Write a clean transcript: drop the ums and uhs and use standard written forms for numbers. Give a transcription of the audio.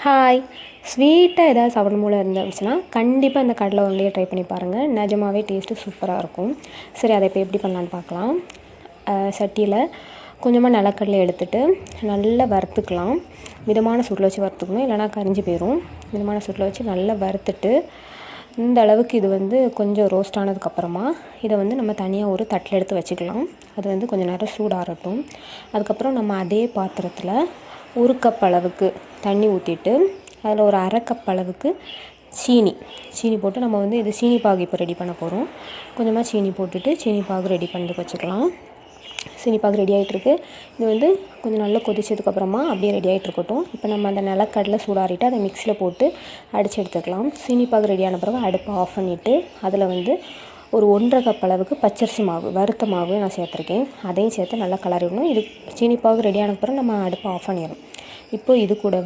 Hi, ஸ்வீட்டாக ஏதாவது சாப்பிடணும் போல இருந்துச்சுன்னா கண்டிப்பாக இந்த கடலை உருண்டையை ட்ரை பண்ணி பாருங்கள். நிஜமாவே டேஸ்ட்டு சூப்பராக இருக்கும். சரி, அதை இப்போ எப்படி பண்ணலான்னு பார்க்கலாம். சட்டியில் கொஞ்சமாக நிலக்கடலை எடுத்துகிட்டு நல்லா வறுத்துக்கலாம். மிதமான சூட்டில் வச்சு வறுத்துக்கணும், இல்லைனா கரிஞ்சு போயிடும். மிதமான சூட்டில் வச்சு நல்லா வறுத்துட்டு இந்த அளவுக்கு இது கொஞ்சம் ரோஸ்ட் ஆனதுக்கப்புறமா இதை நம்ம தனியாக ஒரு தட்டில் எடுத்து வச்சுக்கலாம். அது கொஞ்சம் நேரம் சூடாகட்டும். அதுக்கப்புறம் நம்ம அதே பாத்திரத்தில் 1 கப் அளவுக்கு தண்ணி ஊற்றிட்டு அதில் ஒரு 1/2 கப் அளவுக்கு சீனி போட்டு நம்ம இது சீனி பாகு இப்போ ரெடி பண்ண போகிறோம். கொஞ்சமாக சீனி போட்டுட்டு சீனி பாகு ரெடி பண்ணி வச்சுக்கலாம். சீனி பாகு ரெடி ஆகிட்டுருக்கு. இது கொஞ்சம் நல்லா கொதிச்சதுக்கப்புறமா அப்படியே ரெடி ஆகிட்டு இருக்கட்டும். இப்போ நம்ம அந்த நிலக்கடலை சூடாறிட்டு அதை மிக்ஸியில் போட்டு அடித்து எடுத்துக்கலாம். சீனி பாகு ரெடியான பிறகு அடுப்பை ஆஃப் பண்ணிவிட்டு அதில் ஒரு 1/2 கப் அளவுக்கு பச்சரிசி மாவு, வறுத்த மாவு நான் சேர்த்துருக்கேன். அதையும் சேர்த்து நல்லா கலரிடணும். இது சீனி பாகு ரெடியான பிறகு நம்ம அடுப்பை ஆஃப் பண்ணிடணும். இப்போ இது கூடவே